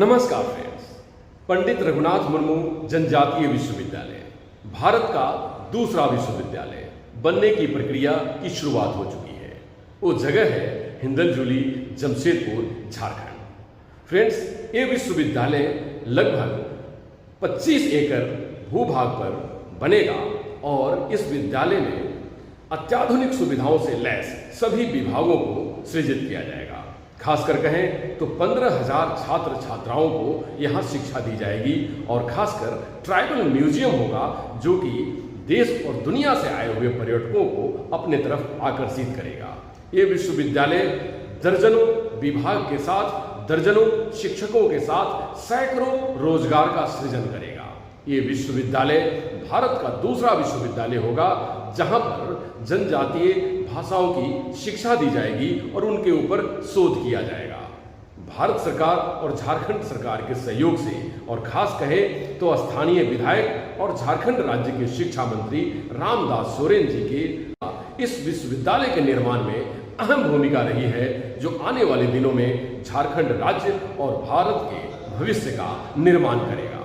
नमस्कार फ्रेंड्स। पंडित रघुनाथ मुर्मू जनजातीय विश्वविद्यालय भारत का दूसरा विश्वविद्यालय बनने की प्रक्रिया की शुरुआत हो चुकी है। वो जगह है हिंदलजुली, जमशेदपुर, झारखंड। फ्रेंड्स, ये विश्वविद्यालय लगभग 25 एकड़ भूभाग पर बनेगा और इस विद्यालय में अत्याधुनिक सुविधाओं से लैस सभी विभागों को सृजित किया जाएगा। खासकर कहें तो 15,000 छात्र छात्राओं को यहाँ शिक्षा दी जाएगी और खासकर ट्राइबल म्यूजियम होगा जो कि देश और दुनिया से आए हुए पर्यटकों को अपने तरफ आकर्षित करेगा। ये विश्वविद्यालय दर्जनों विभाग के साथ, दर्जनों शिक्षकों के साथ सैकड़ों रोजगार का सृजन करेगा। ये विश्वविद्यालय भारत का दूसरा विश्वविद्यालय होगा जहां पर जनजातीय भाषाओं की शिक्षा दी जाएगी और उनके ऊपर शोध किया जाएगा। भारत सरकार और झारखंड सरकार के सहयोग से और खास कहे तो स्थानीय विधायक और झारखंड राज्य के शिक्षा मंत्री रामदास सोरेन जी के इस विश्वविद्यालय के निर्माण में अहम भूमिका रही है, जो आने वाले दिनों में झारखंड राज्य और भारत के भविष्य का निर्माण करेगा।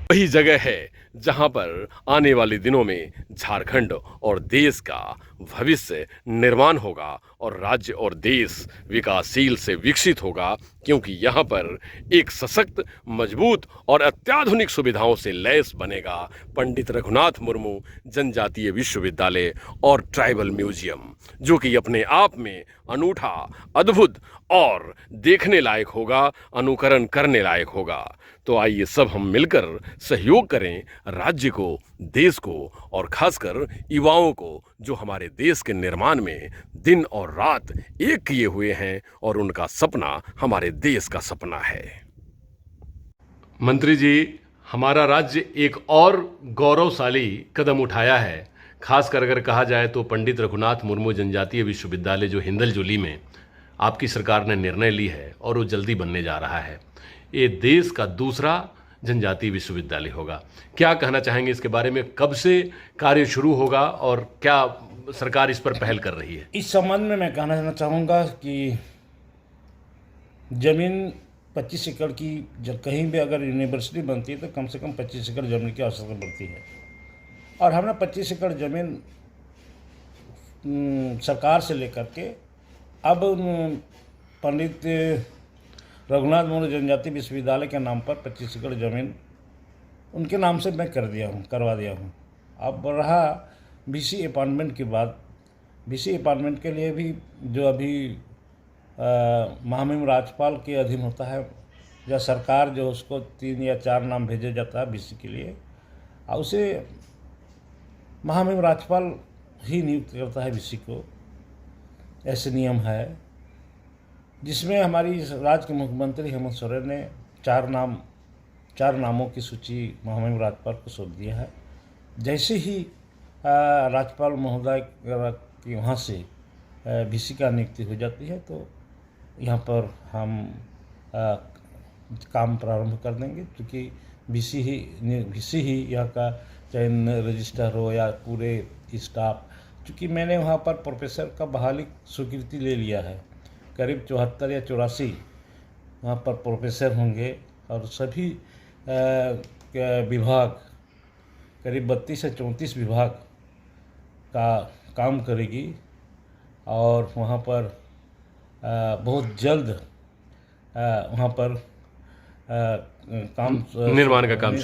वही जगह है जहां पर आने वाले दिनों में झारखंड और देश का भविष्य निर्माण होगा और राज्य और देश विकासशील से विकसित होगा, क्योंकि यहाँ पर एक सशक्त, मजबूत और अत्याधुनिक सुविधाओं से लैस बनेगा पंडित रघुनाथ मुर्मू जनजातीय विश्वविद्यालय और ट्राइबल म्यूजियम, जो कि अपने आप में अनूठा, अद्भुत और देखने लायक होगा, अनुकरण करने लायक होगा। तो आइए सब हम मिलकर सहयोग करें राज्य को, देश को और खासकर युवाओं को, जो हमारे देश के निर्माण में दिन और रात एक किए हुए हैं और उनका सपना हमारे देश का सपना है। मंत्री जी, हमारा राज्य एक और गौरवशाली कदम उठाया है। खासकर अगर कहा जाए तो पंडित रघुनाथ मुर्मू जनजातीय विश्वविद्यालय जो हिंदलजुली में आपकी सरकार ने निर्णय ली है और वो जल्दी बनने जा रहा है, ये देश का दूसरा जनजातीय विश्वविद्यालय होगा। क्या कहना चाहेंगे इसके बारे में? कब से कार्य शुरू होगा और क्या सरकार इस पर पहल कर रही है? इस संबंध में मैं कहना चाहूँगा कि जमीन 25 एकड़ की जब कहीं भी अगर यूनिवर्सिटी बनती है तो कम से कम 25 एकड़ जमीन की आवश्यकता पड़ती है और हमने 25 एकड़ जमीन सरकार से लेकर के अब पंडित रघुनाथ मुर्मू जनजातीय विश्वविद्यालय के नाम पर 25 एकड़ ज़मीन उनके नाम से मैं करवा दिया हूँ। अब रहा बीसी अपार्टमेंट की बात। बीसी अपार्टमेंट के लिए भी जो अभी महामहिम राज्यपाल के अधीन होता है, या सरकार जो उसको 3 या 4 नाम भेजा जाता है बीसी के लिए, और उसे महामहिम राज्यपाल ही नियुक्त करता है बीसी को। ऐसे नियम है जिसमें हमारी राज्य के मुख्यमंत्री हेमंत सोरेन ने 4 नामों की सूची महामहिम राज्यपाल को सौंप दिया है। जैसे ही राज्यपाल महोदय की वहाँ से बीसी का नियुक्ति हो जाती है तो यहाँ पर हम काम प्रारंभ कर देंगे, क्योंकि बीसी ही यहाँ का चयन रजिस्टर हो या पूरे स्टाफ, क्योंकि मैंने वहाँ पर प्रोफेसर का बहाली स्वीकृति ले लिया है। करीब 74 या 84 वहाँ पर प्रोफेसर होंगे और सभी विभाग, करीब 32 से 34 विभाग का काम करेगी और वहाँ पर बहुत जल्द वहाँ पर निर्माण का काम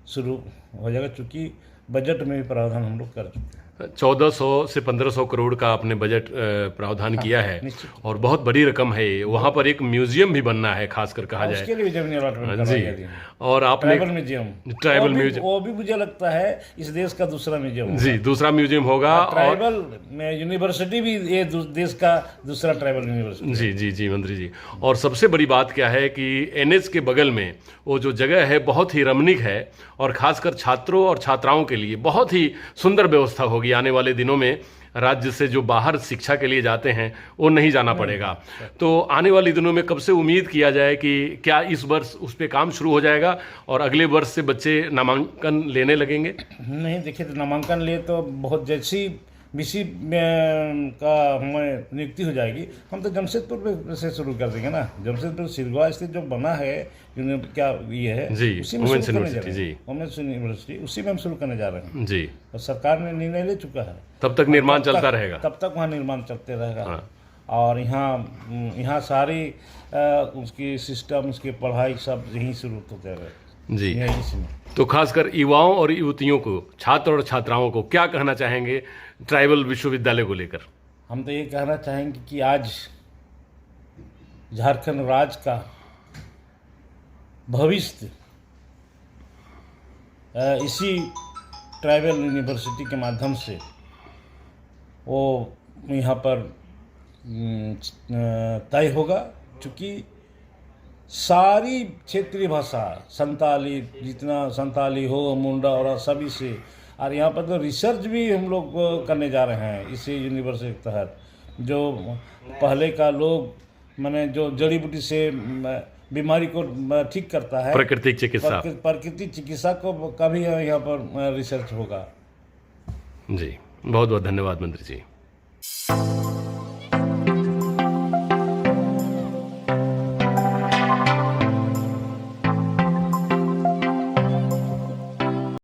शुरू हो जाएगा, चूँकि बजट में भी प्रावधान हम लोग कर चुके हैं। 1400 से 1500 करोड़ का आपने बजट प्रावधान किया है और बहुत बड़ी रकम है ये। वहाँ पर एक म्यूजियम भी बनना है, खासकर कहा जाए उसके लिए जमीन अलॉटमेंट जी। और आपने ट्राइबल म्यूजियम वो भी मुझे लगता है इस देश का दूसरा म्यूजियम जी, दूसरा म्यूजियम होगा। ट्राइबल यूनिवर्सिटी भी ये देश का दूसरा ट्राइबल यूनिवर्सिटी। जी जी जी मंत्री जी। और सबसे बड़ी बात क्या है कि एनएच के बगल में वो जो जगह है बहुत ही रमणीक है और खासकर छात्रों और छात्राओं के लिए बहुत ही सुंदर व्यवस्था होगी। आने वाले दिनों में राज्य से जो बाहर शिक्षा के लिए जाते हैं वो नहीं जाना पड़ेगा। तो आने वाले दिनों में कब से उम्मीद किया जाए कि क्या इस वर्ष उस पर काम शुरू हो जाएगा और अगले वर्ष से बच्चे नामांकन लेने लगेंगे? नहीं, देखिए, तो नामांकन लिए तो बहुत जैसी बीसी में का हमें नियुक्ति हो जाएगी, हम तो जमशेदपुर से शुरू कर देंगे ना। जमशेदपुर सिरगवा स्थित जो बना है क्या ये है जी, उसी में वुमेन्स शुरू करने जा यूनिवर्सिटी, रहे हैं। वुमेन्स यूनिवर्सिटी उसी में हम शुरू करने जा रहे हैं जी। और सरकार ने निर्णय ले चुका है। तब तक निर्माण चलता रहेगा। तब तक वहाँ निर्माण चलते रहेगा। हाँ। और यहाँ सारी उसकी सिस्टम, उसकी पढ़ाई सब यहीं शुरू होते रहे जी। यहीं में। तो खासकर युवाओं और युवतियों को, छात्र और छात्राओं को क्या कहना चाहेंगे ट्राइबल विश्वविद्यालय को लेकर? हम तो ये कहना चाहेंगे कि आज झारखंड राज्य का भविष्य इसी ट्राइबल यूनिवर्सिटी के माध्यम से वो यहाँ पर तय होगा, क्योंकि सारी क्षेत्रीय भाषा संताली, जितना संताली हो, मुंडा और सभी से, और यहाँ पर तो रिसर्च भी हम लोग करने जा रहे हैं इसी यूनिवर्सिटी के तहत। जो पहले का लोग माने जो जड़ी बूटी से बीमारी को ठीक करता है, प्राकृतिक चिकित्सा, प्राकृतिक चिकित्सा को का भी यहाँ पर रिसर्च होगा। जी, बहुत बहुत धन्यवाद मंत्री जी।